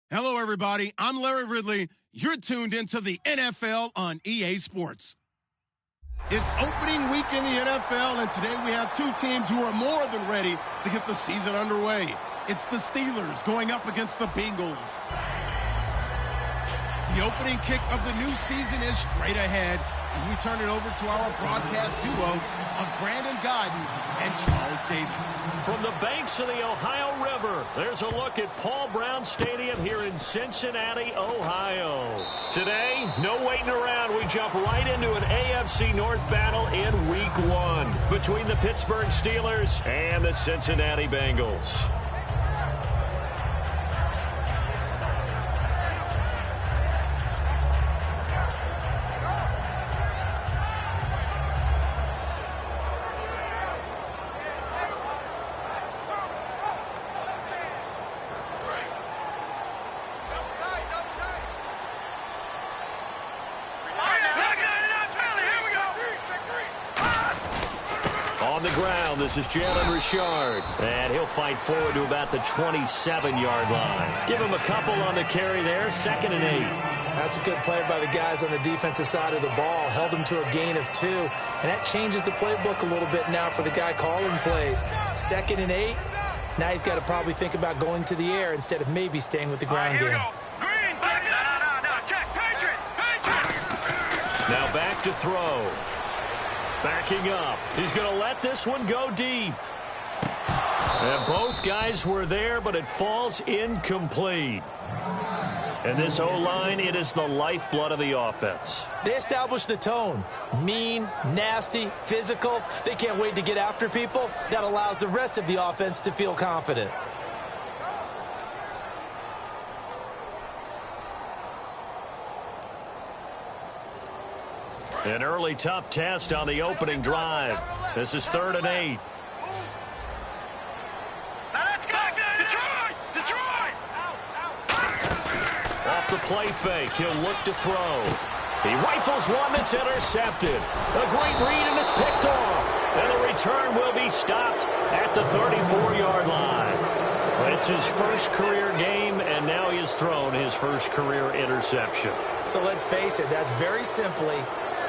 Hello, everybody. I'm Larry Ridley. You're tuned into the NFL on EA Sports. It's opening week in the NFL, and today we have two teams who are more than ready to get the season underway. It's the Steelers going up against the Bengals. The opening kick of the new season is straight ahead as we turn it over to our broadcast duo of Brandon Godden and Charles Davis. From the banks of the Ohio River, there's a look at Paul Brown Stadium here in Cincinnati, Ohio. Today, no waiting around. We jump right into an AFC North battle in Week 1 between the Pittsburgh Steelers and the Cincinnati Bengals. On the ground, this is Jalen Richard, and he'll fight forward to about the 27-yard line. Give him a couple on the carry there, 2nd and 8. That's a good play by the guys on the defensive side of the ball. Held him to a gain of 2, and that changes the playbook a little bit now for the guy calling plays. 2nd and 8, now he's got to probably think about going to the air instead of maybe staying with the ground game. Now back to throw. Backing up. He's going to let this one go deep. And both guys were there, but it falls incomplete. And this O-line, it is the lifeblood of the offense. They established the tone. Mean, nasty, physical. They can't wait to get after people. That allows the rest of the offense to feel confident. An early tough test on the opening drive. This is 3rd and 8. Let's go! Detroit! Off the play fake, he'll look to throw. He rifles one that's intercepted. A great read, and it's picked off. And the return will be stopped at the 34-yard line. It's his first career game, and now he has thrown his first career interception. So let's face it, that's very simply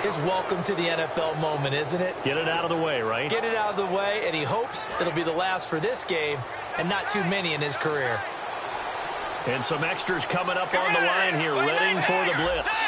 his welcome to the NFL moment, isn't it? Get it out of the way, right? Get it out of the way, and he hopes it'll be the last for this game and not too many in his career. And some extras coming up on the line here, readying for the blitz.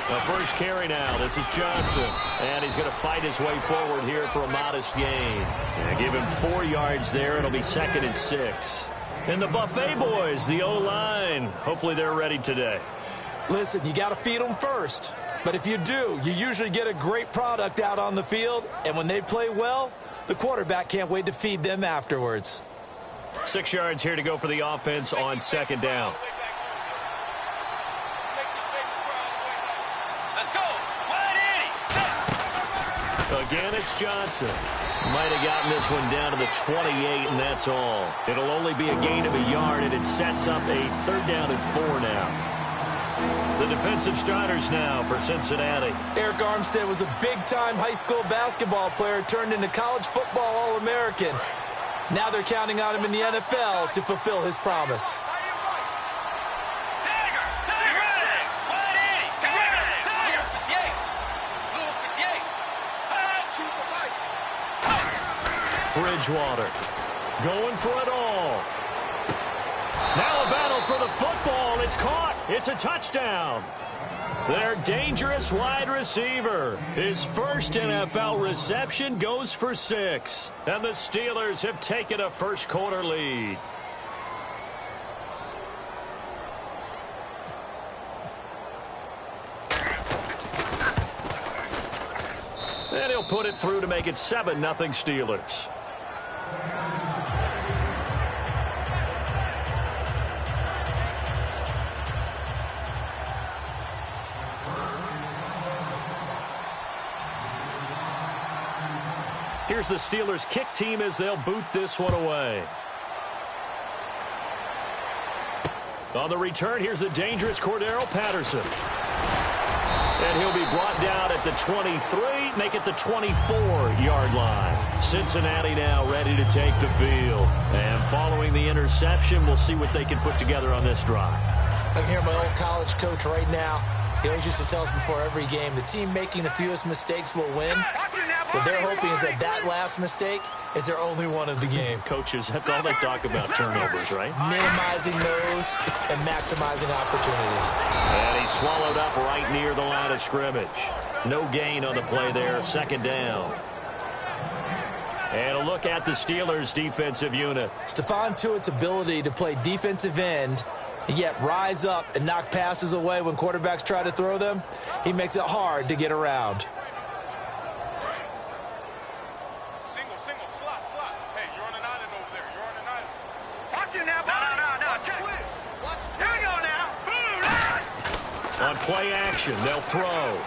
The first carry now. This is Johnson. And he's going to fight his way forward here for a modest gain. And give him 4 yards there. It'll be 2nd and 6. And the Buffet boys, the O-line. Hopefully they're ready today. Listen, you got to feed them first. But if you do, you usually get a great product out on the field. And when they play well, the quarterback can't wait to feed them afterwards. 6 yards here to go for the offense on 2nd down. Again, it's Johnson. Might have gotten this one down to the 28, and that's all. It'll only be a gain of a yard, and it sets up a 3rd down and 4 now. The defensive starters now for Cincinnati. Eric Armstead was a big-time high school basketball player turned into college football All-American. Now they're counting on him in the NFL to fulfill his promise. Bridgewater going for it all. Now a battle for the football. It's caught. It's a touchdown. Their dangerous wide receiver. His first NFL reception goes for 6. And the Steelers have taken a first-quarter lead. And he'll put it through to make it 7-0 Steelers. Here's the Steelers kick team as they'll boot this one away. On the return, here's the dangerous Cordero Patterson. And he'll be brought down at the 23, make it the 24-yard line. Cincinnati now ready to take the field. And following the interception, we'll see what they can put together on this drive. I can hear my old college coach right now. He always used to tell us before every game, the team making the fewest mistakes will win. What they're hoping is that last mistake is their only one of the game. Coaches, that's all they talk about, turnovers, right? Minimizing those and maximizing opportunities. And he's swallowed up right near the line of scrimmage. No gain on the play there, second down. And a look at the Steelers' defensive unit. Stephon Tuitt's ability to play defensive end and yet rise up and knock passes away when quarterbacks try to throw them, he makes it hard to get around. Single, slot. Hey, you're on an island over there. You're on an island. Watch it now, no. Watch it. Here we go now. Boom. On play action, they'll throw.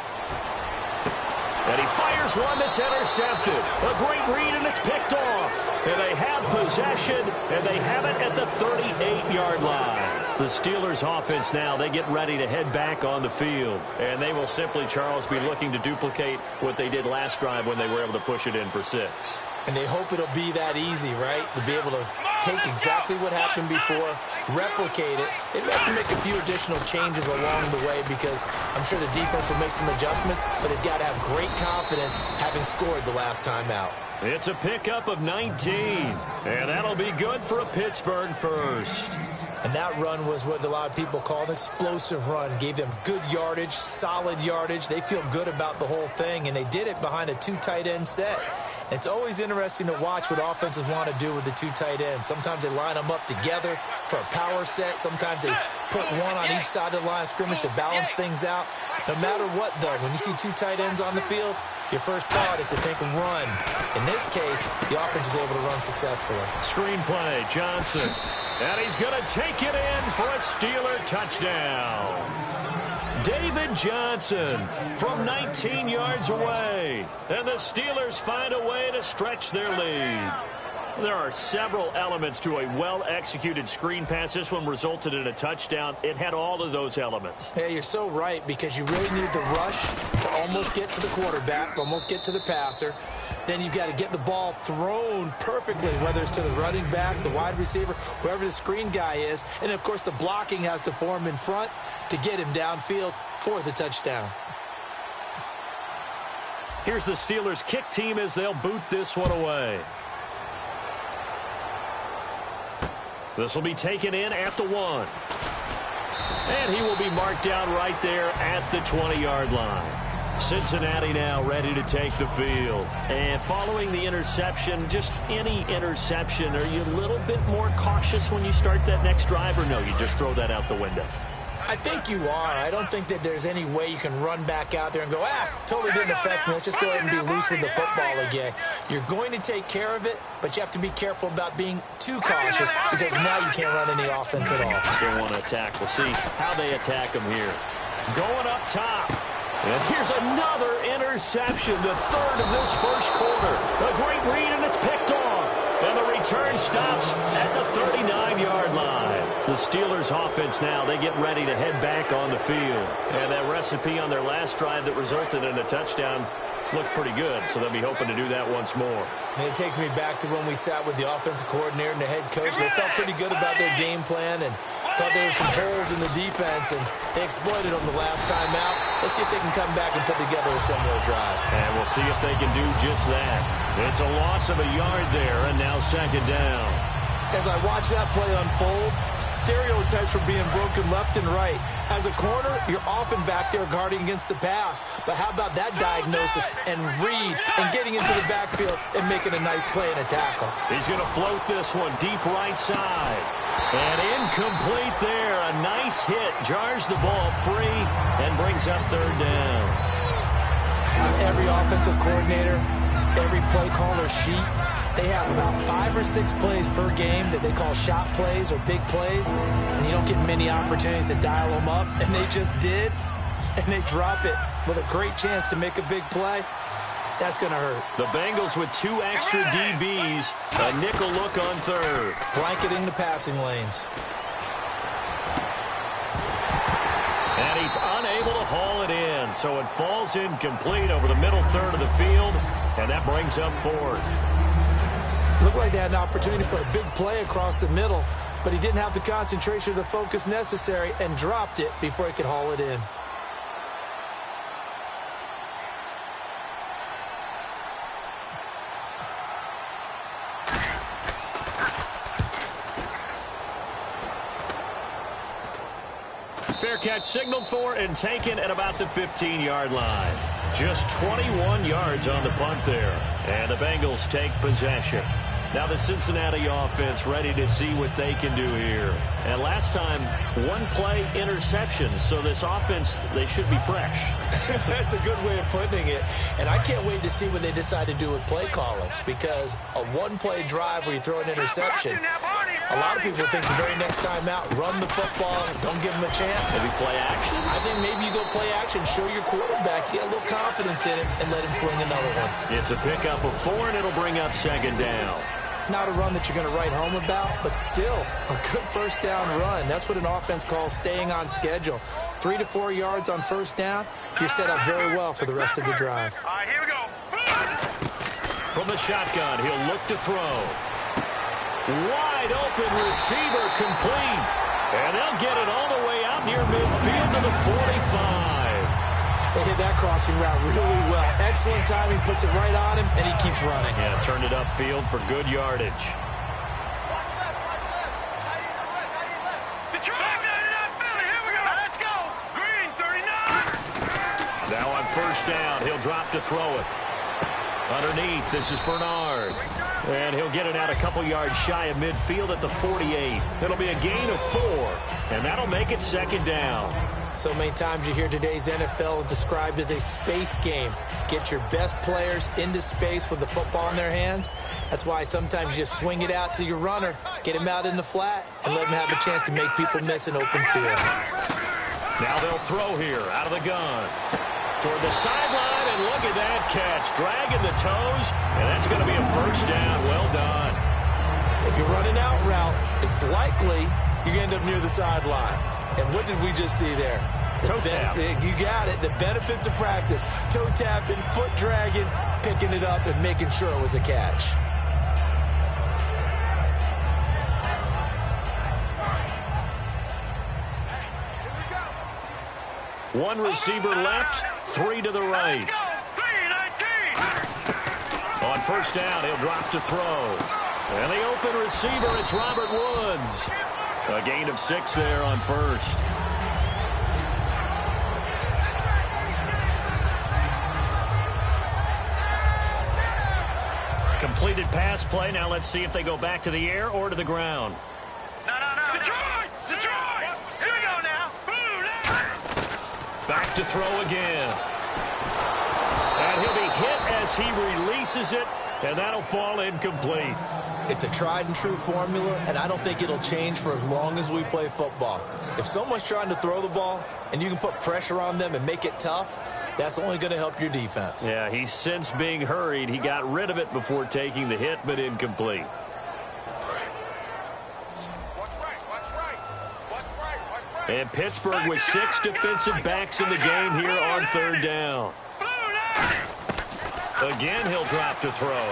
And he fires one that's intercepted. A great read, and it's picked off. And they have possession, and they have it at the 38-yard line. The Steelers' offense now, they get ready to head back on the field. And they will simply, Charles, be looking to duplicate what they did last drive when they were able to push it in for 6. And they hope it'll be that easy, right? To be able to take exactly what happened before, replicate it. They have to make a few additional changes along the way because I'm sure the defense will make some adjustments, but they've got to have great confidence having scored the last time out. It's a pickup of 19, and that'll be good for a Pittsburgh first. And that run was what a lot of people call an explosive run. Gave them good yardage, solid yardage. They feel good about the whole thing, and they did it behind a 2 tight end set. It's always interesting to watch what offenses want to do with the 2 tight ends. Sometimes they line them up together for a power set. Sometimes they put one on each side of the line of scrimmage to balance things out. No matter what, though, when you see 2 tight ends on the field, your first thought is to think run. In this case, the offense was able to run successfully. Screenplay, Johnson. And he's going to take it in for a Steeler touchdown. David Johnson from 19 yards away. And the Steelers find a way to stretch their lead. There are several elements to a well-executed screen pass. This one resulted in a touchdown. It had all of those elements. Yeah, you're so right because you really need the rush to almost get to the quarterback, almost get to the passer. Then you've got to get the ball thrown perfectly, whether it's to the running back, the wide receiver, whoever the screen guy is. And, of course, the blocking has to form in front to get him downfield for the touchdown. Here's the Steelers' kick team as they'll boot this one away. This will be taken in at the 1. And he will be marked down right there at the 20-yard line. Cincinnati now ready to take the field. And following the interception, just any interception, are you a little bit more cautious when you start that next drive, or no, you just throw that out the window? I think you are. I don't think that there's any way you can run back out there and go, totally didn't affect me. Let's just go ahead and be loose with the football again. You're going to take care of it, but you have to be careful about being too cautious because now you can't run any offense at all. They want to attack. We'll see how they attack them here. Going up top. And here's another interception, the third of this first quarter. A great read, and it's picked off. And the return stops at the 39-yard line. The Steelers' offense now, they get ready to head back on the field. And that recipe on their last drive that resulted in a touchdown looked pretty good, so they'll be hoping to do that once more. And it takes me back to when we sat with the offensive coordinator and the head coach. They felt pretty good about their game plan and thought there were some holes in the defense, and they exploited them the last time out. Let's see if they can come back and put together a similar drive. And we'll see if they can do just that. It's a loss of a yard there, and now second down. As I watch that play unfold, stereotypes are being broken left and right. As a corner, you're often back there guarding against the pass. But how about that diagnosis and read and getting into the backfield and making a nice play and a tackle? He's going to float this one deep right side. And incomplete there. A nice hit. Jars the ball free and brings up third down. Every offensive coordinator, every play caller sheet, they have about 5 or 6 plays per game that they call shot plays or big plays, and you don't get many opportunities to dial them up, and they just did, and they drop it with a great chance to make a big play. That's going to hurt. The Bengals with 2 extra DBs, a nickel look on third. Blanketing the passing lanes. And he's unable to haul it in, so it falls incomplete over the middle third of the field, and that brings up fourth. Looked like they had an opportunity for a big play across the middle, but he didn't have the concentration or the focus necessary and dropped it before he could haul it in. Fair catch signaled for and taken at about the 15-yard line. Just 21 yards on the punt there. And the Bengals take possession. Now the Cincinnati offense ready to see what they can do here. And last time, one play interception. So this offense, they should be fresh. That's a good way of putting it. And I can't wait to see what they decide to do with play calling. Because a one-play drive where you throw an interception, a lot of people think the very next time out, run the football, don't give them a chance. Maybe play action? I think maybe you go play action, show your quarterback, get a little confidence in him, and let him fling another one. It's a pickup of 4, and it'll bring up second down. Not a run that you're going to write home about, but still a good first down run. That's what an offense calls staying on schedule. 3 to 4 yards on first down, you're set up very well for the rest of the drive. All right, here we go. From the shotgun, he'll look to throw. Wide open receiver complete. And they'll get it all the way out near midfield to the 45. They hit that crossing route really well. Excellent timing, puts it right on him, and he keeps running. Yeah, turned it upfield for good yardage. Now on first down, he'll drop to throw it. Underneath, this is Bernard. And he'll get it out a couple yards shy of midfield at the 48. It'll be a gain of 4, and that'll make it second down. So many times you hear today's NFL described as a space game. Get your best players into space with the football in their hands. That's why sometimes you just swing it out to your runner, get him out in the flat, and let him have a chance to make people miss an open field. Now they'll throw here out of the gun. Toward the sideline, and look at that catch. Dragging the toes, and that's going to be a first down. Well done. If you're running out route, it's likely you're going to end up near the sideline. And what did we just see there? Toe tap. You got it. The benefits of practice. Toe tapping, foot dragging, picking it up, and making sure it was a catch. One receiver left, 3 to the right. On first down, he'll drop to throw. And the open receiver, it's Robert Woods. A gain of 6 there on first. Completed pass play. Now let's see if they go back to the air or to the ground. No. Detroit! Here we go now. Back to throw again. And he'll be hit as he releases it, and that'll fall incomplete. It's a tried-and-true formula, and I don't think it'll change for as long as we play football. If someone's trying to throw the ball and you can put pressure on them and make it tough, that's only going to help your defense. Yeah, he's since being hurried. He got rid of it before taking the hit, but incomplete. And Pittsburgh with 6 defensive backs in the game here on third down. Again, he'll drop to throw.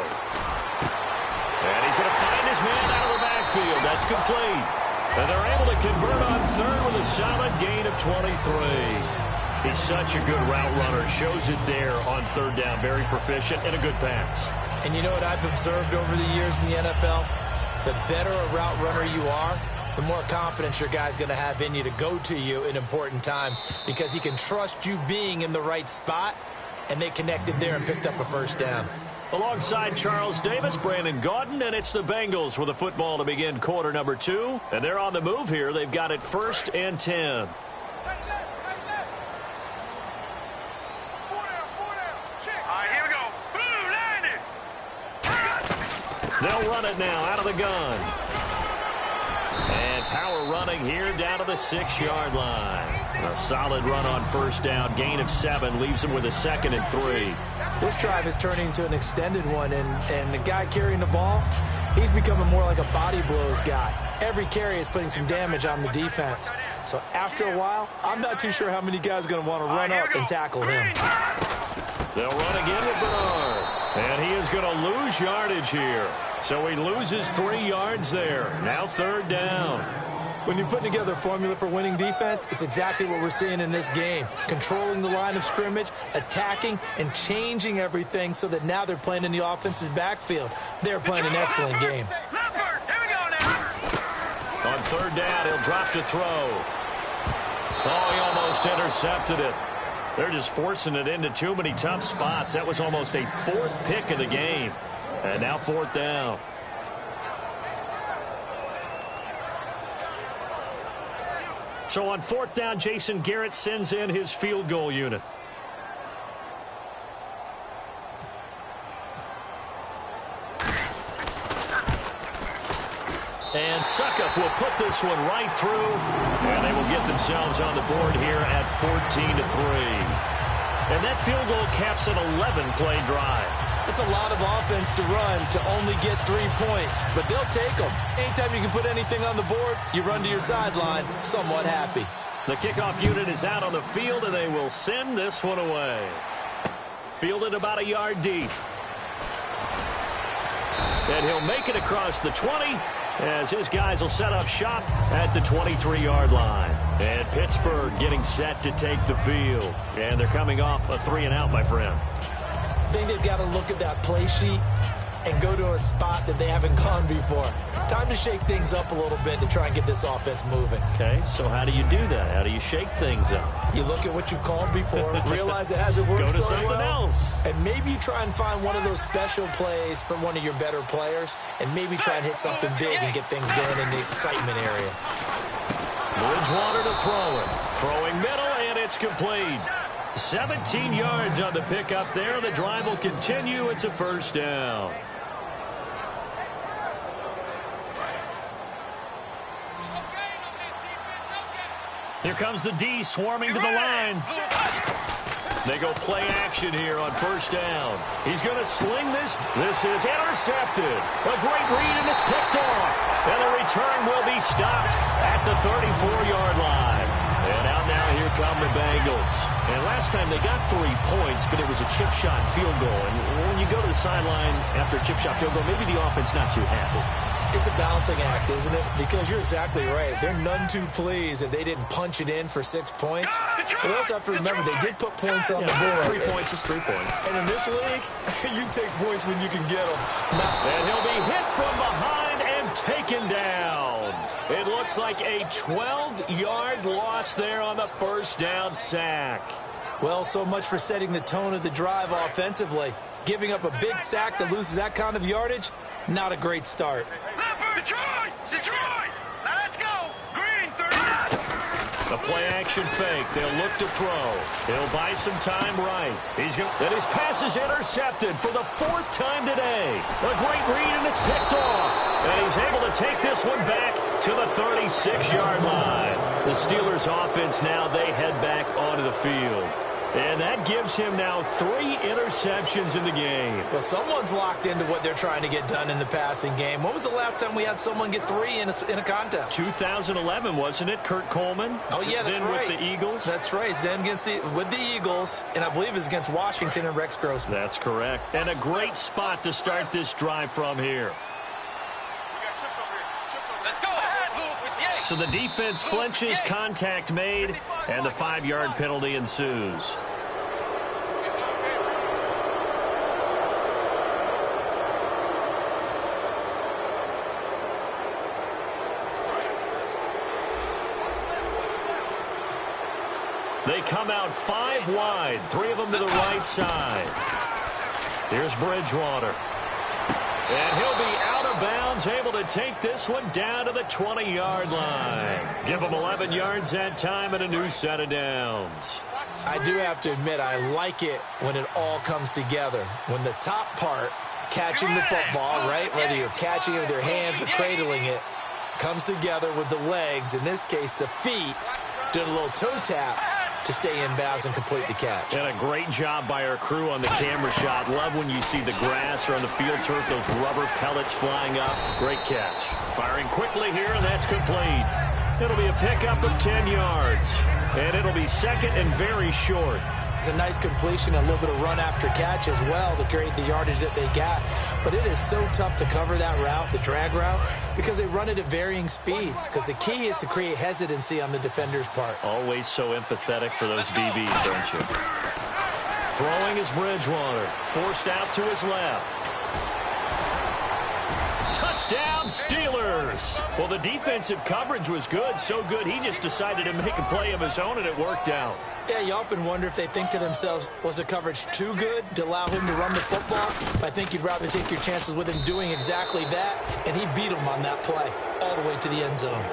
And he's going to find his man out of the backfield. That's complete. And they're able to convert on third with a solid gain of 23. He's such a good route runner. Shows it there on third down. Very proficient and a good pass. And you know what I've observed over the years in the NFL? The better a route runner you are, the more confidence your guy's going to have in you to go to you in important times because he can trust you being in the right spot, and they connected there and picked up a first down. Alongside Charles Davis, Brandon Gaudin, and it's the Bengals with the football to begin quarter number 2. And they're on the move here. They've got it 1st and 10. They'll run it now out of the gun. And power running here down to the 6-yard line. A solid run on first down. Gain of 7 leaves them with a 2nd and 3. This drive is turning into an extended one, and the guy carrying the ball, He's becoming more like a body blows guy. Every carry is putting some damage on the defense. So after a while, I'm not too sure how many guys are going to want to run up and tackle him. They'll run again with Bernard. And he is going to lose yardage here. So he loses 3 yards there. Now 3rd down. When you're putting together a formula for winning defense, it's exactly what we're seeing in this game. Controlling the line of scrimmage, attacking, and changing everything so that now they're playing in the offense's backfield. They're playing an excellent game. On 3rd down, he'll drop to throw. Oh, he almost intercepted it. They're just forcing it into too many tough spots. That was almost a 4th pick of the game. And now 4th down. So on 4th down, Jason Garrett sends in his field goal unit. And Suckup will put this one right through, and they will get themselves on the board here at 14-3. And that field goal caps an 11-play drive. It's a lot of offense to run to only get 3 points, but they'll take them. Anytime you can put anything on the board, you run to your sideline somewhat happy. The kickoff unit is out on the field, and they will send this one away. Fielded about a yard deep. And he'll make it across the 20 as his guys will set up shop at the 23-yard line. And Pittsburgh getting set to take the field. And they're coming off a 3-and-out, my friend. I think they've got to look at that play sheet and go to a spot that they haven't gone before. Time to shake things up a little bit to try and get this offense moving. Okay, so how do you do that? How do you shake things up? You look at what you've called before, realize it hasn't worked Go to so something well, else. and maybe you try and find one of those special plays from one of your better players, and maybe try and hit something big and get things going in the excitement area. Bridgewater to throw it. Throwing middle, and it's complete. 17 yards on the pickup there. The drive will continue. It's a 1st down. Here comes the D swarming to the line. They go play action here on 1st down. He's going to sling this. This is intercepted. A great read, and it's picked off. And the return will be stopped at the 34-yard line. And out now, here come the Bengals. And last time they got 3 points, but it was a chip shot field goal. And when you go to the sideline after a chip shot field goal, maybe the offense not too happy. It's a balancing act, isn't it? Because you're exactly right. They're none too pleased that they didn't punch it in for 6 points. But they also have to remember they did put points on the board. 3 points is 3 points. And in this league, you take points when you can get them. And he'll be hit from behind and taken down. It looks like a 12-yard loss there on the 1st down sack. Well, so much for setting the tone of the drive offensively. Giving up a big sack that loses that kind of yardage, not a great start. Detroit! Detroit! Now let's go! Green, 30. The play-action fake. They'll look to throw. He'll buy some time right. And his pass is intercepted for the 4th time today. A great read, and it's picked off. And he's able to take this one back to the 36-yard line. The Steelers' offense now, they head back onto the field. And that gives him now 3 interceptions in the game. Well, someone's locked into what they're trying to get done in the passing game. When was the last time we had someone get 3 in a contest? 2011, wasn't it? Kurt Coleman? Oh, yeah, that's then right. With the Eagles? That's right. It's then with the Eagles, and I believe it's against Washington and Rex Grossman. That's correct. And a great spot to start this drive from here. Let's go ahead, Luke, with the 8. So the defense flinches, contact made, and the 5-yard penalty ensues. They come out 5 wide, 3 of them to the right side. Here's Bridgewater. And he'll be out of bounds, able to take this one down to the 20-yard line. Give him 11 yards that time and a new set of downs. I do have to admit, I like it when it all comes together. When the top part, catching the football, right, whether you're catching it with your hands or cradling it, comes together with the legs, in this case the feet, doing a little toe tap. to stay in bounds and complete the catch. And a great job by our crew on the camera shot. Love when you see the grass or on the field turf, those rubber pellets flying up. Great catch. Firing quickly here, and that's complete. It'll be a pickup of 10 yards. And it'll be second and very short. It's a nice completion, a little bit of run after catch as well to create the yardage that they got. But it is so tough to cover that route, the drag route, because they run it at varying speeds. Because the key is to create hesitancy on the defender's part. Always so empathetic for those DBs, don't you? Throwing is Bridgewater. Forced out to his left. Touchdown, Steelers! Well, the defensive coverage was good, so good he just decided to make a play of his own, and it worked out. Yeah, you often wonder if they think to themselves, was the coverage too good to allow him to run the football? I think you'd rather take your chances with him doing exactly that, and he beat him on that play all the way to the end zone.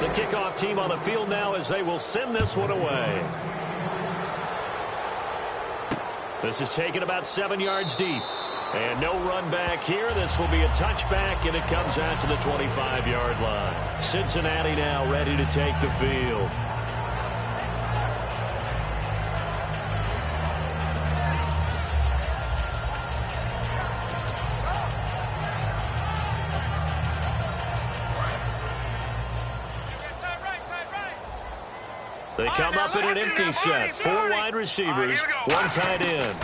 The kickoff team on the field now as they will send this one away. This is taken about 7 yards deep. And no run back here. This will be a touchback, and it comes out to the 25-yard line. Cincinnati now ready to take the field. They come up in an empty set. 4 wide receivers, 1 tight end.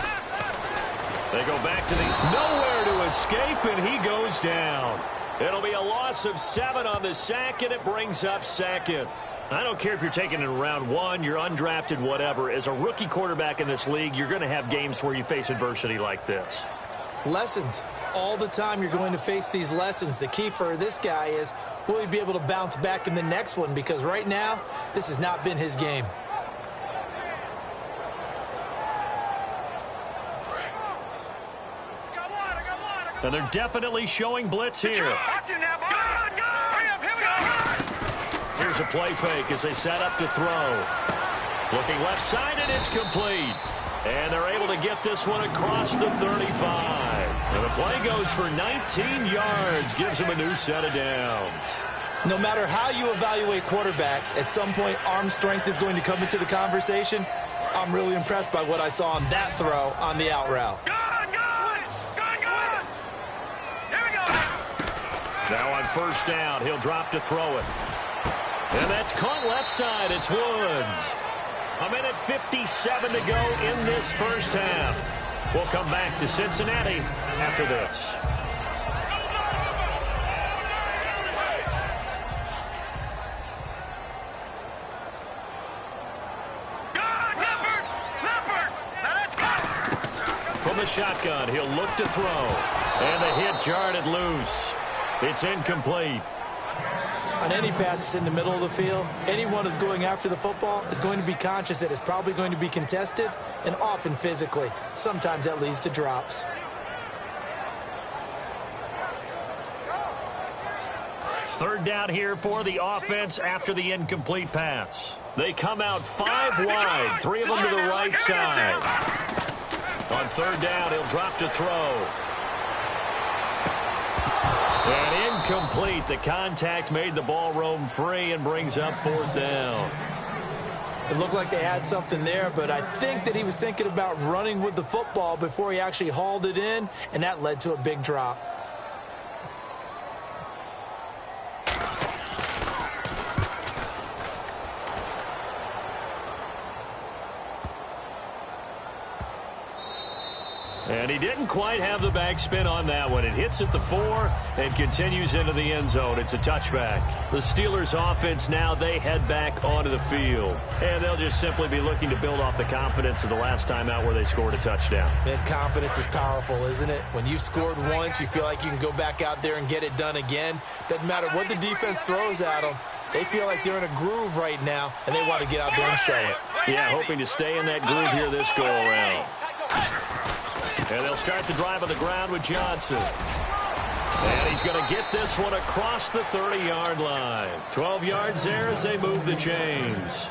They go back to the nowhere to escape, and he goes down. It'll be a loss of 7 on the sack, and it brings up second. I don't care if you're taking it in round 1, you're undrafted, whatever. As a rookie quarterback in this league, you're going to have games where you face adversity like this. Lessons. All the time you're going to face these lessons. The key for this guy is, will he be able to bounce back in the next one? Because right now, this has not been his game. And they're definitely showing blitz here. Here's a play fake as they set up to throw. Looking left side, and it's complete. And they're able to get this one across the 35. And the play goes for 19 yards. Gives them a new set of downs. No matter how you evaluate quarterbacks, at some point arm strength is going to come into the conversation. I'm really impressed by what I saw on that throw on the out route. Now on first down, he'll drop to throw it. And that's caught left side. It's Woods. 1:57 to go in this first half. We'll come back to Cincinnati after this. From the shotgun, he'll look to throw. And the hit jarred it loose. It's incomplete. On any pass that's in the middle of the field, anyone who's going after the football is going to be conscious that it's probably going to be contested, and often physically. Sometimes that leads to drops. Third down here for the offense after the incomplete pass. They come out 5 wide, 3 of them to the right side. On third down, he'll drop to throw. And incomplete. The contact made the ball roam free and brings up 4th down. It looked like they had something there, but I think that he was thinking about running with the football before he actually hauled it in, and that led to a big drop. And he didn't quite have the backspin on that one. It hits at the 4 and continues into the end zone. It's a touchback. The Steelers offense now, they head back onto the field. And they'll just simply be looking to build off the confidence of the last time out where they scored a touchdown. Man, confidence is powerful, isn't it? When you've scored once, you feel like you can go back out there and get it done again. Doesn't matter what the defense throws at them. They feel like they're in a groove right now, and they want to get out there and show it. Yeah, hoping to stay in that groove here this go-around. And they'll start the drive on the ground with Johnson. And he's going to get this one across the 30-yard line. 12 yards there as they move the chains.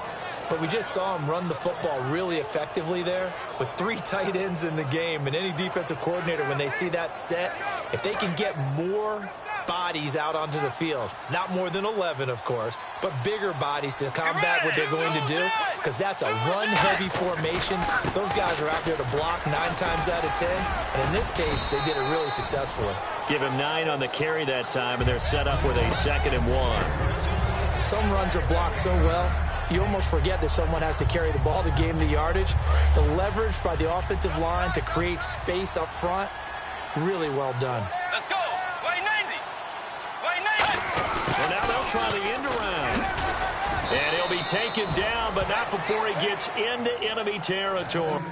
But we just saw him run the football really effectively there with 3 tight ends in the game. And any defensive coordinator, when they see that set, if they can get more bodies out onto the field. Not more than 11, of course, but bigger bodies to combat what they're going to do, because that's a run-heavy formation. Those guys are out there to block 9 times out of 10, and in this case, they did it really successfully. Give him 9 on the carry that time, and they're set up with a 2nd and 1. Some runs are blocked so well, you almost forget that someone has to carry the ball to gain the yardage. The leverage by the offensive line to create space up front, really well done. Let's go. Play 90. Play 90. Well, now they'll try the end around. And he'll be taken down, but not before he gets into enemy territory.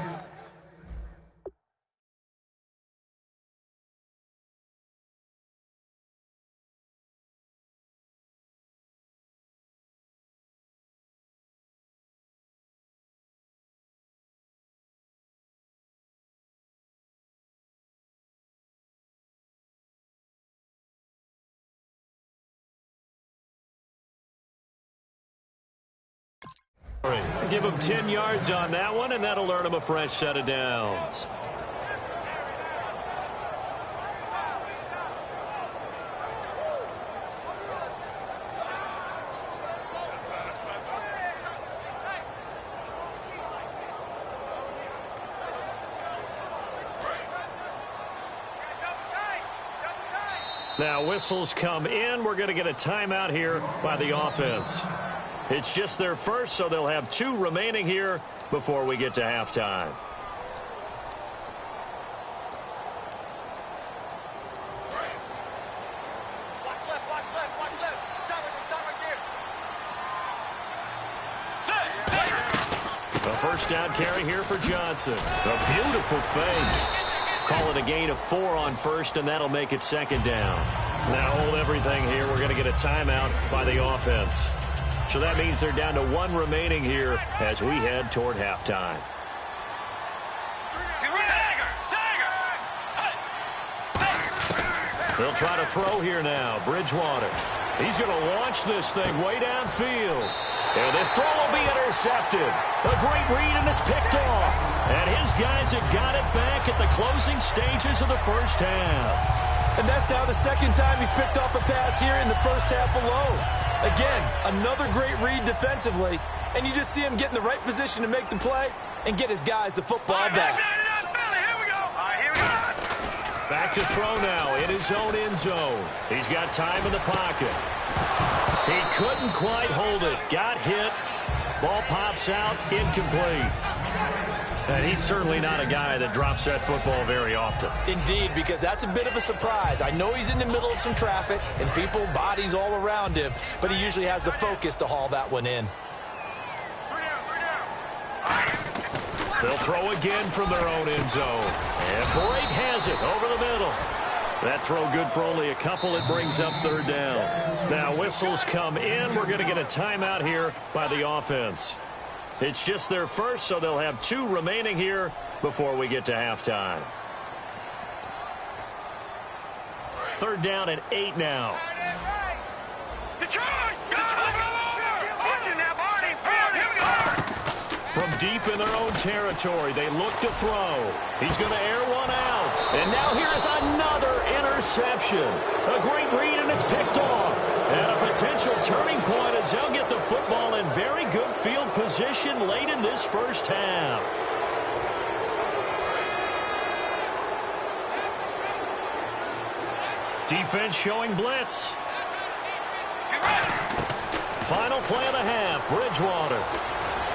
Give him 10 yards on that one, and that'll earn him a fresh set of downs. Now whistles come in. We're going to get a timeout here by the offense. It's just their first, so they'll have 2 remaining here before we get to halftime. Watch left, watch left, watch left. Stop right there. A first down carry here for Johnson. A beautiful fake. Call it a gain of 4 on first, and that'll make it 2nd down. Now hold everything here. We're going to get a timeout by the offense. So that means they're down to 1 remaining here as we head toward halftime. They'll try to throw here now. Bridgewater. He's going to launch this thing way downfield. And this throw will be intercepted. A great read, and it's picked off. And his guys have got it back at the closing stages of the first half. And that's now the 2nd time he's picked off a pass here in the first half alone. Again, another great read defensively, and you just see him get in the right position to make the play and get his guys the football back. Back to throw now in his own end zone. He's got time in the pocket. He couldn't quite hold it. Got hit. Ball pops out, incomplete. And he's certainly not a guy that drops that football very often. Indeed, because that's a bit of a surprise. I know he's in the middle of some traffic and people, bodies all around him, but he usually has the focus to haul that one in. They'll throw again from their own end zone. And Blake has it over the middle. That throw good for only a couple. It brings up 3rd down. Now whistles come in. We're going to get a timeout here by the offense. It's just their first, so they'll have 2 remaining here before we get to halftime. 3rd down and 8 now. From deep in their own territory, they look to throw. He's going to air one out. And now here's another interception. A great read, and it's picked off. And a potential turning point as they'll get the football in very good field position late in this first half. Defense showing blitz. Final play of the half, Bridgewater.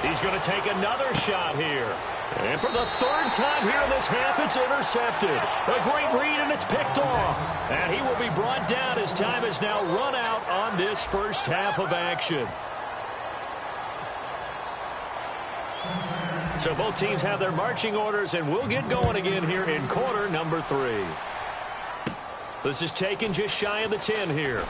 He's going to take another shot here. And for the 3rd time here in this half, it's intercepted. A great read, and it's picked off. And he will be brought down as time is now run out on this first half of action. So both teams have their marching orders, and we'll get going again here in quarter number 3. This is taken just shy of the 10 here.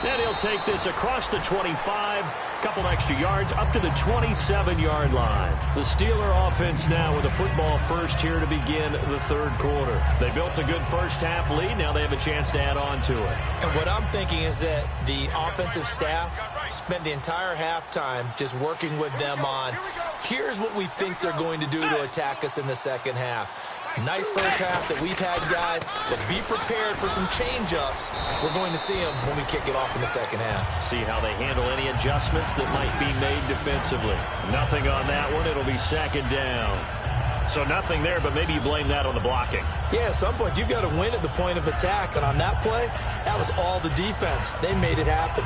And he'll take this across the 25, couple extra yards, up to the 27-yard line. The Steeler offense now with a football first here to begin the 3rd quarter. They built a good first half lead. Now they have a chance to add on to it. And what I'm thinking is that the offensive staff spent the entire halftime just working with them on, here's what we think they're going to do to attack us in the second half. Nice first half that we've had, guys, but be prepared for some change-ups. We're going to see them when we kick it off in the second half. See how they handle any adjustments that might be made defensively. Nothing on that one. It'll be second down. So nothing there, but maybe you blame that on the blocking. Yeah, at some point, you've got to win at the point of attack. And on that play, that was all the defense. They made it happen.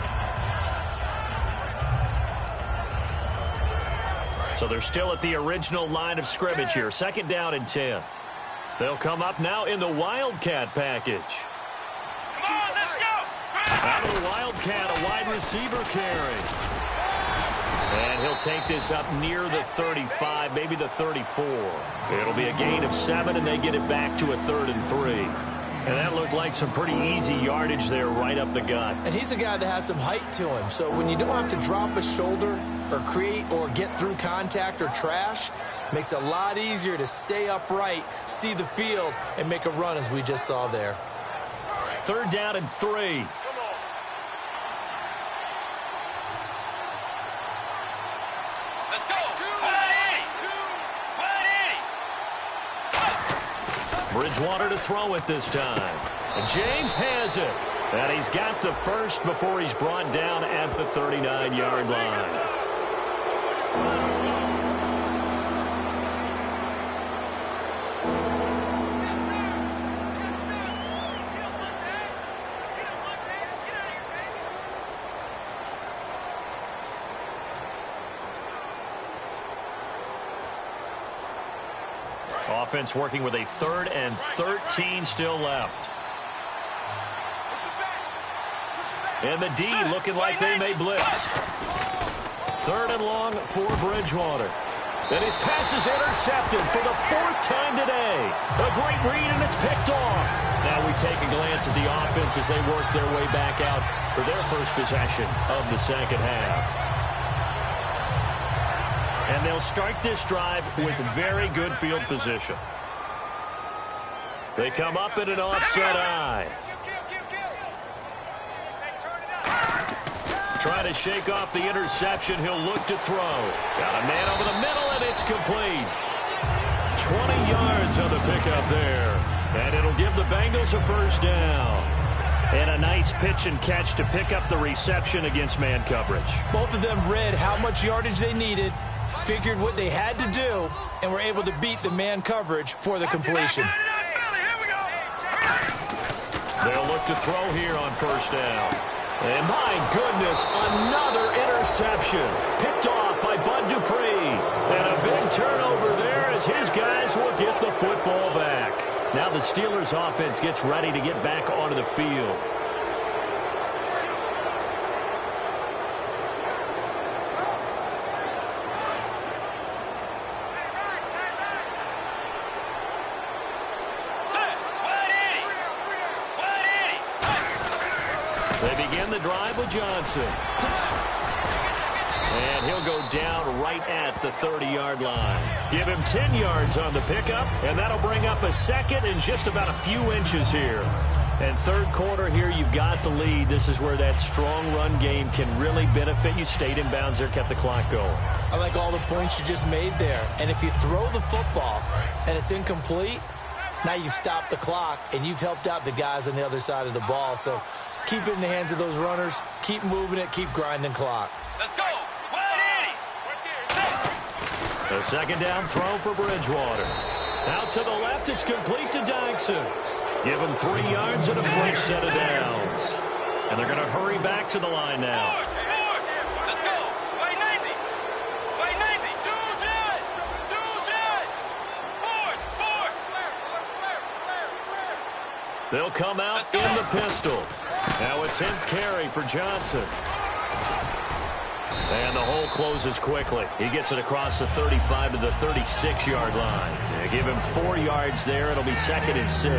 So they're still at the original line of scrimmage here. Second down and 10. They'll come up now in the Wildcat package. Come on, let's go! Out of the Wildcat, a wide receiver carry. And he'll take this up near the 35, maybe the 34. It'll be a gain of 7, and they get it back to a 3rd and 3. And that looked like some pretty easy yardage there right up the gut. And he's a guy that has some height to him. So when you don't have to drop a shoulder or create or get through contact or trash, makes it a lot easier to stay upright, see the field, and make a run as we just saw there. 3rd down and 3. Let's go! 180! Bridgewater to throw it this time. And James has it. And he's got the first before he's brought down at the 39-yard line. Offense working with a 3rd and 13 still left. And the D looking like they may blitz. 3rd and long for Bridgewater. And his pass is intercepted for the 4th time today. A great read, and it's picked off. Now we take a glance at the offense as they work their way back out for their first possession of the second half. And they'll start this drive with very good field position. They come up in an offset eye. Trying to shake off the interception. He'll look to throw. Got a man over the middle, and it's complete. 20 yards on the pickup there. And it'll give the Bengals a first down. And a nice pitch and catch to pick up the reception against man coverage. Both of them read how much yardage they needed, figured what they had to do, and were able to beat the man coverage for the completion. They'll look to throw here on first down. And my goodness, another interception. Picked off by Bud Dupree. And a big turnover there as his guys will get the football back. Now the Steelers offense gets ready to get back onto the field. They begin the drive with Johnson. And he'll go down right at the 30-yard line. Give him 10 yards on the pickup, and that'll bring up a second and just about a few inches here. And third quarter here, you've got the lead. This is where that strong run game can really benefit you. Stayed in bounds there, kept the clock going. I like all the points you just made there. And if you throw the football and it's incomplete, now you've stopped the clock and you've helped out the guys on the other side of the ball. So keep it in the hands of those runners. Keep moving it. Keep grinding clock. Let's go. 180. A second down throw for Bridgewater. Out to the left, it's complete to Dykson. Give him 3 yards and a fresh set of downs. And they're going to hurry back to the line now. Let's go. 190. 190. Force. They'll come out in the pistol. Now a 10th carry for Johnson. And the hole closes quickly. He gets it across the 35 to the 36-yard line. They give him 4 yards there. It'll be second and 6.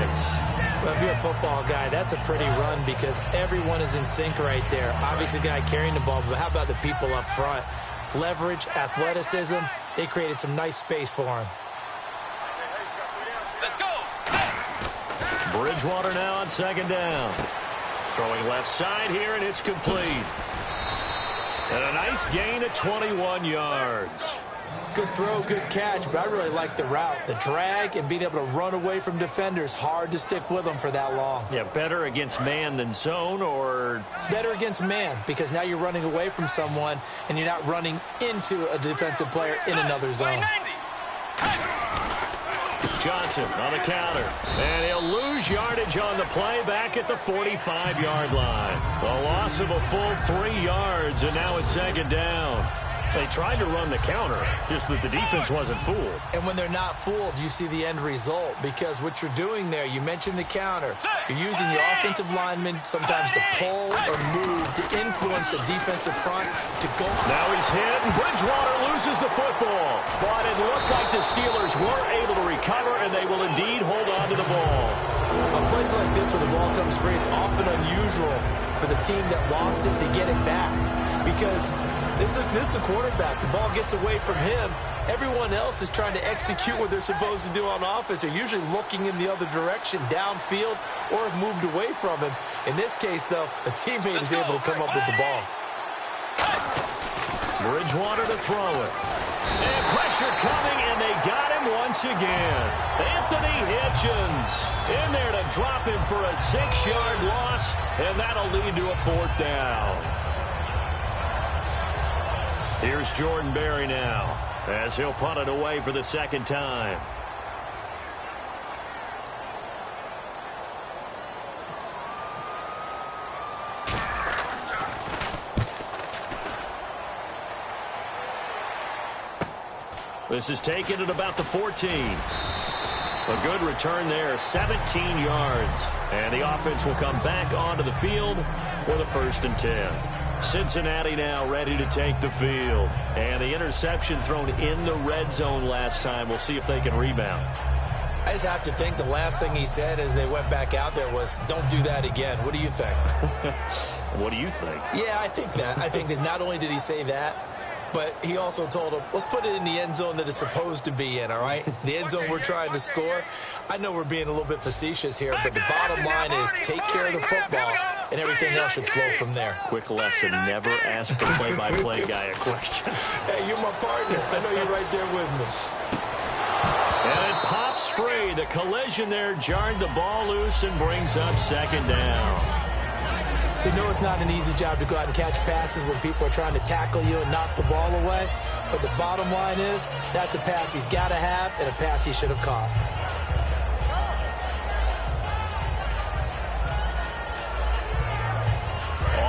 Well, if you're a football guy, that's a pretty run because everyone is in sync right there. Obviously, the guy carrying the ball, but how about the people up front? Leverage, athleticism, they created some nice space for him. Let's go. Bridgewater now on second down. Throwing left side here, and it's complete. And a nice gain of 21 yards. Good throw, good catch, but I really like the route. The drag and being able to run away from defenders, hard to stick with them for that long. Yeah, better against man than zone, or? Better against man, because now you're running away from someone and you're not running into a defensive player in another zone. Johnson on the counter, and he'll lose yardage on the play back at the 45-yard line. A loss of a full 3 yards, and now it's second down. They tried to run the counter, just that the defense wasn't fooled. And when they're not fooled, you see the end result, because what you're doing there, you mentioned the counter. You're using your offensive linemen sometimes to pull or move to influence the defensive front to go. Now he's hit, and Bridgewater loses the football. But it looked like the Steelers were able to recover, and they will indeed hold on to the ball. On plays like this, when the ball comes free, it's often unusual for the team that lost it to get it back, because this is the quarterback. The ball gets away from him. Everyone else is trying to execute what they're supposed to do on offense. They're usually looking in the other direction, downfield, or have moved away from him. In this case, though, a teammate is able to come up with the ball. Bridgewater to throw it. And pressure coming, and they got him once again. Anthony Hitchens in there to drop him for a 6-yard loss, and that'll lead to a 4th down. Here's Jordan Berry now, as he'll punt it away for the second time. This is taken at about the 14. A good return there, 17 yards. And the offense will come back onto the field for the 1st and 10. Cincinnati now ready to take the field. And the interception thrown in the red zone last time. We'll see if they can rebound. I just have to think the last thing he said as they went back out there was, don't do that again. What do you think? What do you think? Yeah, I think that. I think that not only did he say that, but he also told him, let's put it in the end zone that it's supposed to be in, all right? The end zone we're trying to score. I know we're being a little bit facetious here, but the bottom line is take care of the football, and everything else should flow from there. Quick lesson, never ask the play-by-play guy a question. Hey, you're my partner. I know you're right there with me. And it pops free. The collision there jarred the ball loose and brings up second down. You know it's not an easy job to go out and catch passes when people are trying to tackle you and knock the ball away. But the bottom line is, that's a pass he's got to have and a pass he should have caught.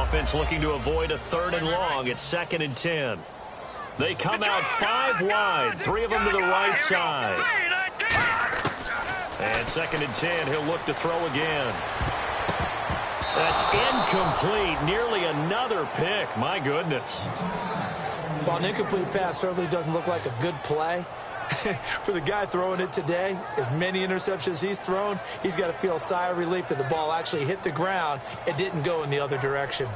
Offense looking to avoid a 3rd and long. It's 2nd and 10. They come out 5 wide, 3 of them to the right side. And 2nd and 10, he'll look to throw again. That's incomplete. Nearly another pick. My goodness. Well, an incomplete pass certainly doesn't look like a good play. For the guy throwing it today, as many interceptions he's thrown, he's got to feel a sigh of relief that the ball actually hit the ground and didn't go in the other direction.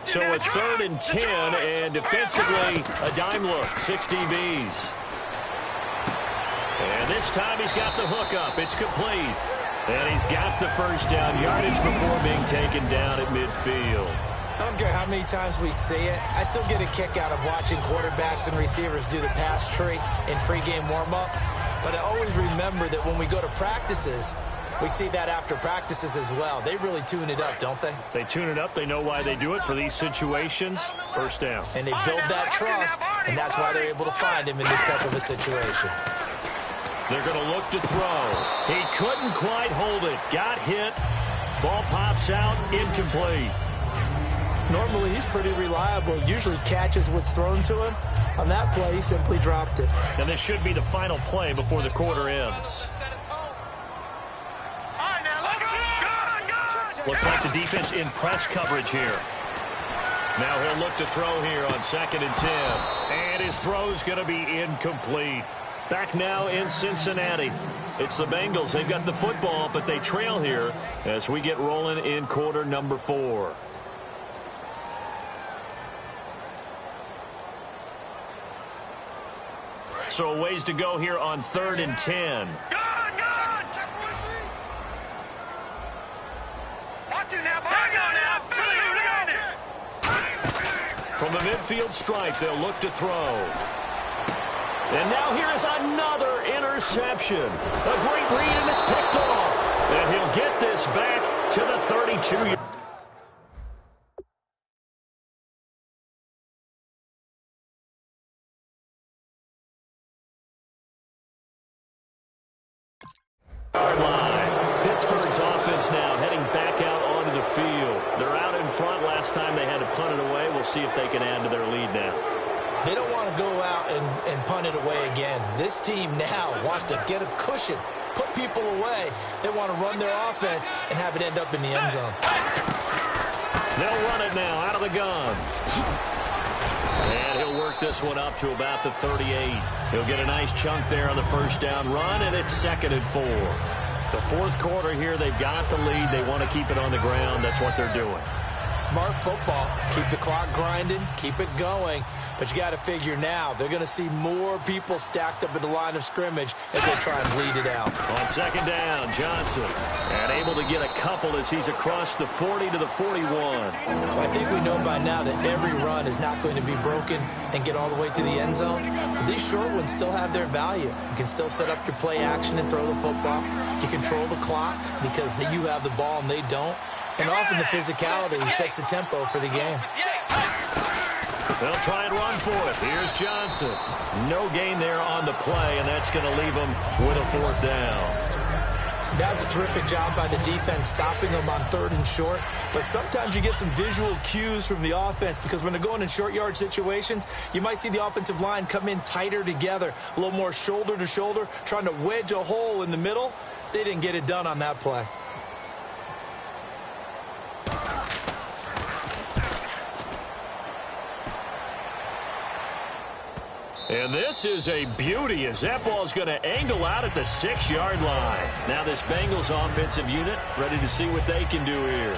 So a 3rd and 10, and defensively, a dime look, 6 DBs. And this time he's got the hook up. It's complete. And he's got the 1st down yardage before being taken down at midfield. I don't care how many times we see it. I still get a kick out of watching quarterbacks and receivers do the pass tree in pregame warm-up. But I always remember that when we go to practices, we see that after practices as well. They really tune it up, don't they? They tune it up. They know why they do it for these situations. 1st down. And they build that trust, and that's why they're able to find him in this type of a situation. They're going to look to throw. He couldn't quite hold it. Got hit. Ball pops out. Incomplete. Normally, he's pretty reliable. Usually catches what's thrown to him. On that play, he simply dropped it. And this should be the final play before the quarter ends. Looks like the defense in press coverage here. Now he'll look to throw here on 2nd and 10. And his throw's going to be incomplete. Back now in Cincinnati. It's the Bengals. They've got the football, but they trail here as we get rolling in quarter number 4. So a ways to go here on 3rd and 10. From the midfield stripe, they'll look to throw. And now here is another interception. A great read, and it's picked off. And he'll get this back to the 32. Pittsburgh's offense now heading back out onto the field. They're out in front. Last time they had to punt it away. We'll see if they can add to their lead now. They don't want to go out and punt it away again. This team now wants to get a cushion, put people away. They want to run their offense and have it end up in the end zone. They'll run it now out of the gun. And he'll work this one up to about the 38. He'll get a nice chunk there on the first down run, and it's 2nd and 4. The fourth quarter here, they've got the lead. They want to keep it on the ground. That's what they're doing. Smart football. Keep the clock grinding. Keep it going. But you got to figure now, they're going to see more people stacked up at the line of scrimmage as they try and bleed it out. On 2nd down, Johnson. And able to get a couple as he's across the 40 to the 41. I think we know by now that every run is not going to be broken and get all the way to the end zone. But these short ones still have their value. You can still set up your play action and throw the football. You control the clock because you have the ball and they don't. And often the physicality sets the tempo for the game. They'll try and run for it. Here's Johnson. No gain there on the play, and that's going to leave them with a 4th down. That's a terrific job by the defense stopping them on 3rd and short. But sometimes you get some visual cues from the offense because when they're going in short yard situations, you might see the offensive line come in tighter together, a little more shoulder to shoulder, trying to wedge a hole in the middle. They didn't get it done on that play. And this is a beauty as that ball's going to angle out at the 6-yard line. Now this Bengals offensive unit ready to see what they can do here.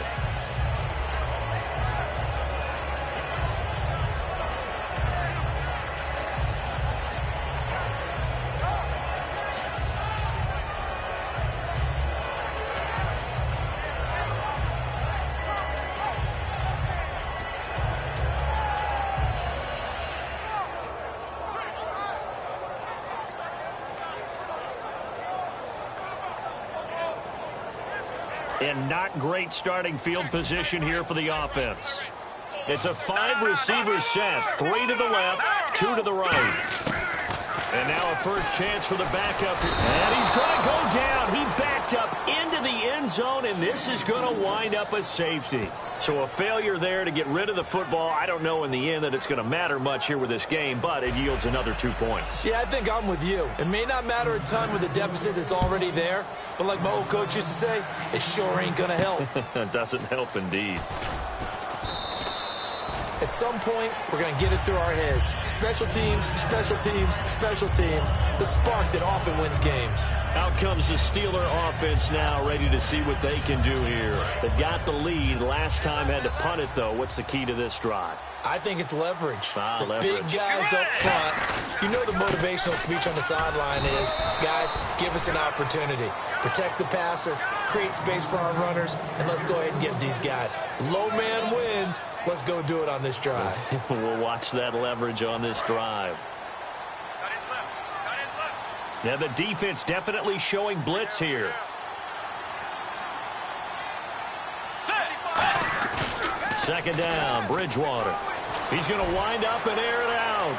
And not great starting field position here for the offense. It's a 5-receiver set. 3 to the left, 2 to the right. And now a first chance for the backup. And he's going to go down. He backed up into the end zone, and this is going to wind up a safety. So a failure there to get rid of the football. I don't know in the end that it's going to matter much here with this game, but it yields another 2 points. Yeah, I think I'm with you. It may not matter a ton with the deficit that's already there, but like my old coach used to say, it sure ain't going to help. It doesn't help indeed. At some point, we're going to get it through our heads. Special teams, special teams, special teams. The spark that often wins games. Out comes the Steeler offense now, ready to see what they can do here. They've got the lead. Last time had to punt it, though. What's the key to this drive? I think it's leverage. Leverage. Big guys up front. You know the motivational speech on the sideline is, guys, give us an opportunity. Protect the passer, create space for our runners, and let's go ahead and get these guys. Low man wins. Let's go do it on this drive. We'll watch that leverage on this drive. Cut it left. Cut it left. Now the defense definitely showing blitz here. Second down, Bridgewater. He's going to wind up and air it out.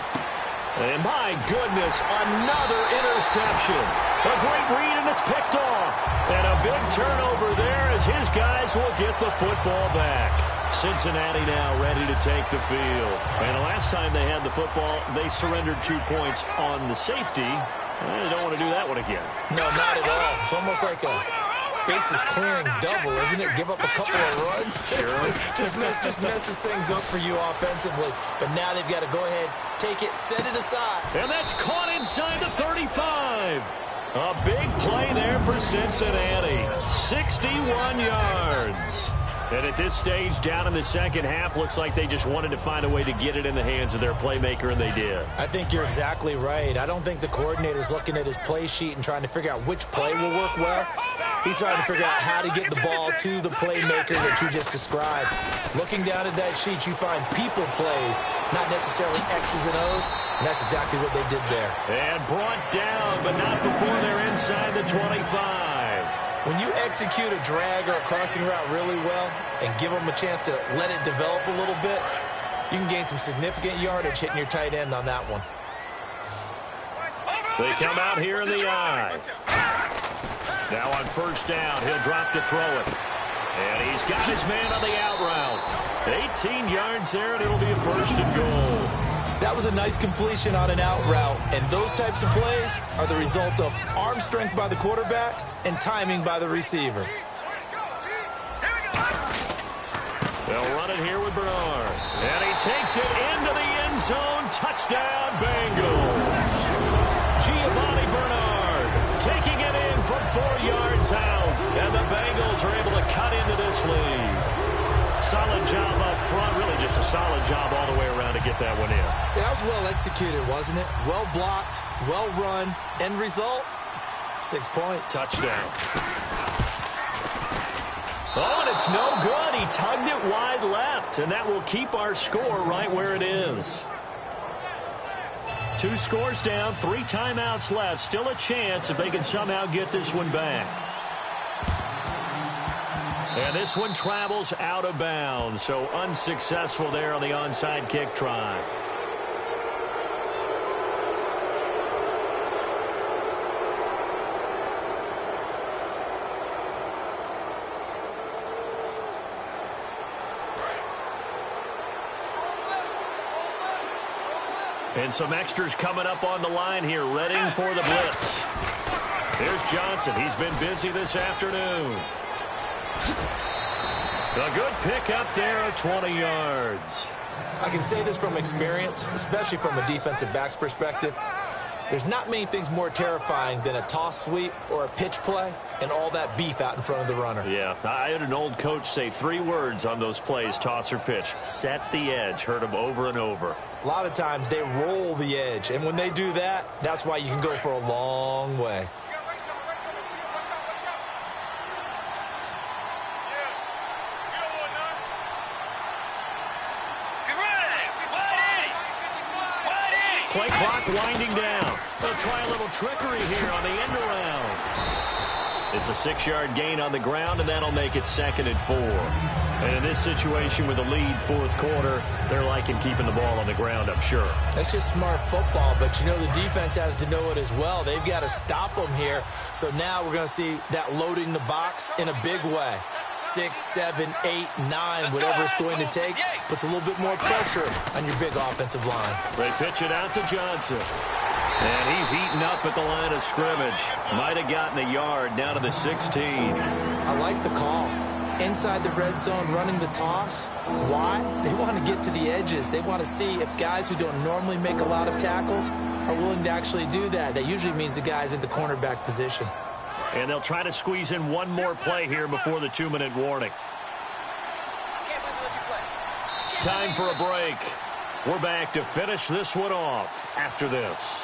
And my goodness, another interception. A great read, and it's picked off. And a big turnover there as his guys will get the football back. Cincinnati now ready to take the field. And the last time they had the football, they surrendered 2 points on the safety. They don't want to do that one again. No, not at all. It's almost like a bases clearing double, isn't it? Give up a couple of runs. Sure. just messes things up for you offensively. But now they've got to go ahead, take it, set it aside. And that's caught inside the 35. A big play there for Cincinnati. 61 yards. And at this stage, down in the second half, looks like they just wanted to find a way to get it in the hands of their playmaker, and they did. I think you're exactly right. I don't think the coordinator's looking at his play sheet and trying to figure out which play will work well. He's trying to figure out how to get the ball to the playmaker that you just described. Looking down at that sheet, you find people plays, not necessarily X's and O's, and that's exactly what they did there. And brought down, but not before they're inside the 25. When you execute a drag or a crossing route really well and give them a chance to let it develop a little bit, you can gain some significant yardage hitting your tight end on that one. They come out here in the eye. Now on first down, he'll drop to throw it. And he's got his man on the out route. 18 yards there, and it'll be a first and goal. That was a nice completion on an out route, and those types of plays are the result of arm strength by the quarterback and timing by the receiver. They'll run it here with Bernard. And he takes it into the end zone. Touchdown, Bengals. Giovanni Bernard taking it in from 4 yards out. And the Bengals are able to cut into this lead. Solid job up front. Really just a solid job all the way around to get that one in. Yeah, that was well executed, wasn't it? Well blocked, well run. End result, 6 points. Touchdown. Oh, and it's no good. He tugged it wide left, and that will keep our score right where it is. 2 scores down, 3 timeouts left. Still a chance if they can somehow get this one back. And this one travels out of bounds, so unsuccessful there on the onside kick try. And some extras coming up on the line here, readying for the blitz. There's Johnson. He's been busy this afternoon. A good pick up there at 20 yards. I can say this from experience, especially from a defensive back's perspective. There's not many things more terrifying than a toss sweep or a pitch play and all that beef out in front of the runner. Yeah, I had an old coach say 3 words on those plays, toss or pitch. Set the edge. Heard him over and over. A lot of times they roll the edge, and when they do that, that's why you can go for a long way. Play clock winding down. They'll try a little trickery here on the end around. It's a 6-yard gain on the ground, and that'll make it 2nd and 4. And in this situation with a lead 4th quarter, they're liking keeping the ball on the ground, I'm sure. That's just smart football, but you know the defense has to know it as well. They've got to stop them here. So now we're going to see that loading the box in a big way. 6, 7, 8, 9, whatever it's going to take, puts a little bit more pressure on your big offensive line. They pitch it out to Johnson. And he's eaten up at the line of scrimmage. Might have gotten a yard down to the 16. I like the call. Inside the red zone, running the toss. Why? They want to get to the edges. They want to see if guys who don't normally make a lot of tackles are willing to actually do that. That usually means the guy's in the cornerback position. And they'll try to squeeze in one more play here before the 2-minute warning. Time for a break. We're back to finish this one off after this.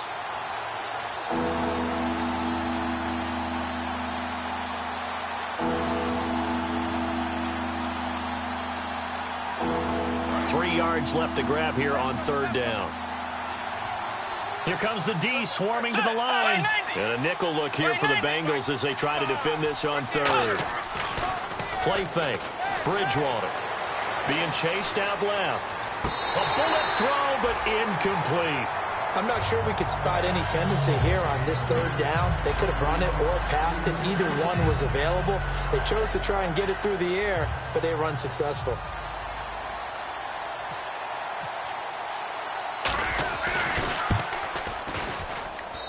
Three yards left to grab here on 3rd down. Here comes the D swarming to the line. And a nickel look here for the Bengals as they try to defend this on 3rd. Play fake. Bridgewater being chased out left. A bullet throw, but incomplete. I'm not sure we could spot any tendency here on this 3rd down. They could have run it or passed it. Either one was available. They chose to try and get it through the air, but they were unsuccessful.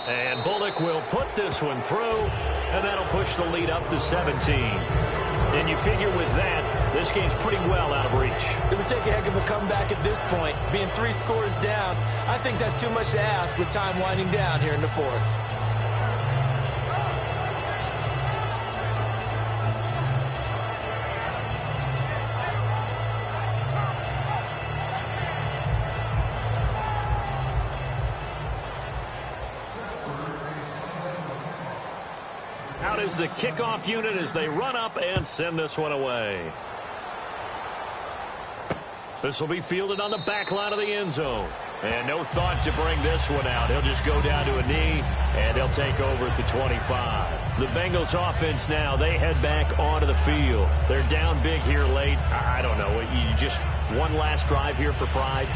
And Bullock will put this one through, and that'll push the lead up to 17. And you figure with that, this game's pretty well out of reach. It would take a heck of a comeback at this point. Being 3 scores down, I think that's too much to ask with time winding down here in the 4th. Out is the kickoff unit as they run up and send this one away. This will be fielded on the back line of the end zone. And no thought to bring this one out. He'll just go down to a knee, and he'll take over at the 25. The Bengals offense now, they head back onto the field. They're down big here late. I don't know. You just one last drive here for pride?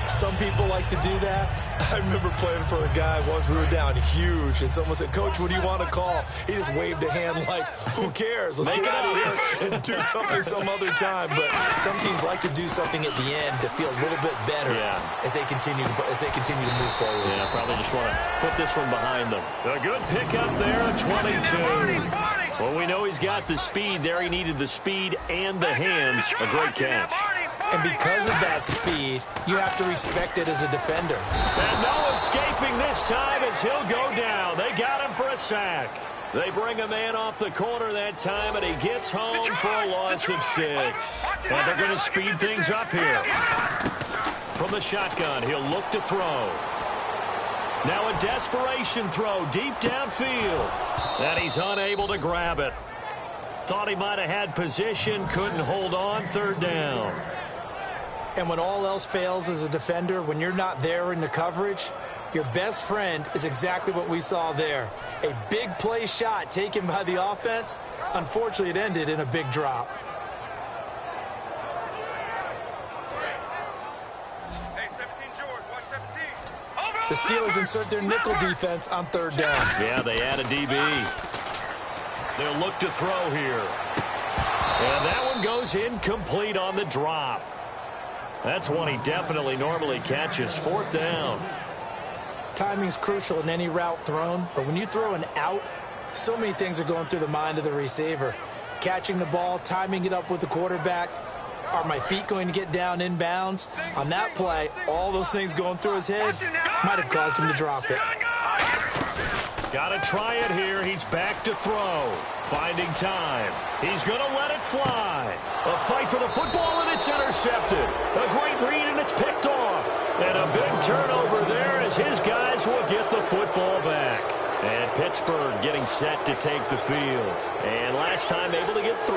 Some people like to do that. I remember playing for a guy once. We were down huge, and someone said, "Coach, what do you want to call?" He just waved a hand like, "Who cares? Let's get out of here and do something some other time." But some teams like to do something at the end to feel a little bit better as they continue to move forward. Yeah, probably just want to put this one behind them. A good pickup there, 22. Well, we know he's got the speed there. He needed the speed and the hands. A great catch. And because of that speed, you have to respect it as a defender. And no escaping this time as he'll go down. They got him for a sack. They bring a man off the corner that time, and he gets home for a loss of 6. And they're going to speed things up here. From the shotgun, he'll look to throw. Now a desperation throw deep downfield. And he's unable to grab it. Thought he might have had position, couldn't hold on, 3rd down. And when all else fails as a defender, when you're not there in the coverage, your best friend is exactly what we saw there. A big play shot taken by the offense. Unfortunately, it ended in a big drop. Hey, 17, George, watch 17. The Steelers insert their nickel defense on 3rd down. Yeah, they add a DB. They'll look to throw here. And that one goes incomplete on the drop. That's one he definitely normally catches. 4th down. Timing's crucial in any route thrown, but when you throw an out, so many things are going through the mind of the receiver. Catching the ball, timing it up with the quarterback. Are my feet going to get down inbounds? On that play, all those things going through his head might have caused him to drop it. Got to try it here. He's back to throw. Finding time. He's going to let it fly. A fight for the football, and it's intercepted. A great read, and it's picked off. And a big turnover there as his guys will get the football back. And Pittsburgh getting set to take the field. And last time able to get 3.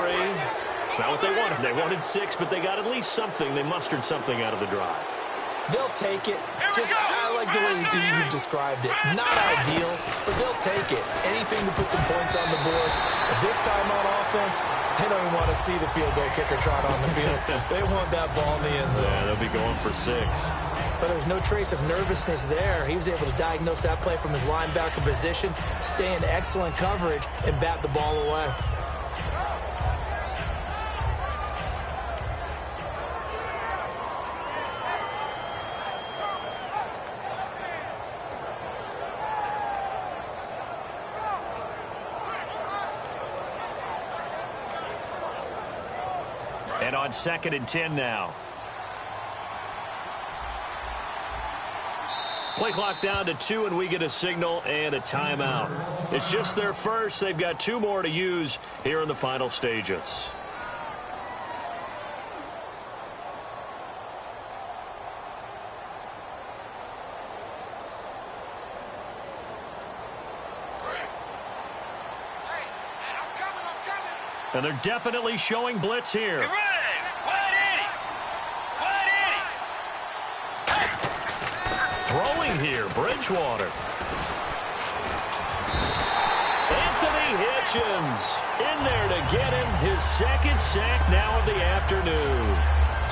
It's not what they wanted. They wanted 6, but they got at least something. They mustered something out of the drive. They'll take it. I like the way you described it. Not ideal, but they'll take it. Anything to put some points on the board. But this time on offense, they don't even want to see the field goal kicker trot on the field. They want that ball in the end zone. Yeah, they'll be going for 6. But there's no trace of nervousness there. He was able to diagnose that play from his linebacker position, stay in excellent coverage, and bat the ball away. And on 2nd and 10 now. Play clock down to 2, and we get a signal and a timeout. It's just their first. They've got 2 more to use here in the final stages. And they're definitely showing blitz here. Get ready. Throwing here, Bridgewater. Anthony Hitchens in there to get him his 2nd sack now of the afternoon.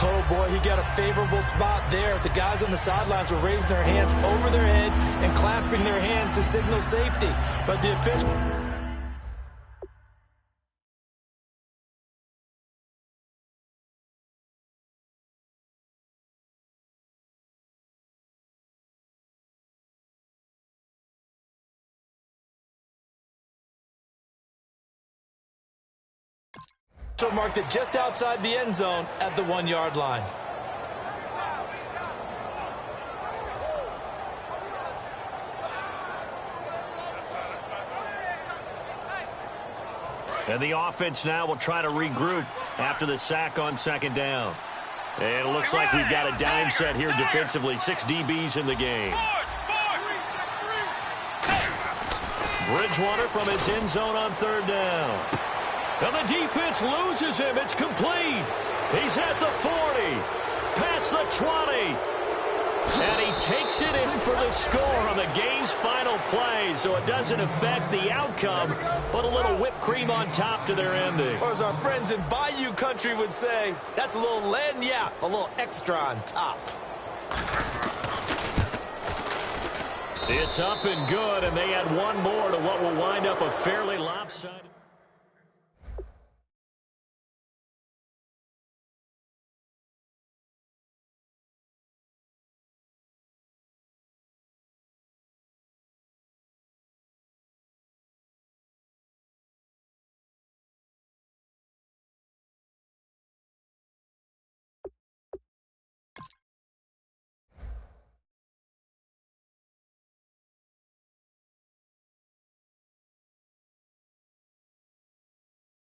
Oh, boy, he got a favorable spot there. The guys on the sidelines were raising their hands over their head and clasping their hands to signal safety. But the official... marked it just outside the end zone at the 1-yard line. And the offense now will try to regroup after the sack on 2nd down. And it looks like we've got a dime set here defensively. 6 DBs in the game. Bridgewater from his end zone on 3rd down. And the defense loses him. It's complete. He's at the 40, past the 20. And he takes it in for the score on the game's final play, so it doesn't affect the outcome, but a little whipped cream on top to their ending. Or as our friends in Bayou Country would say, that's a little lagniappe, a little extra on top. It's up and good, and they add one more to what will wind up a fairly lopsided...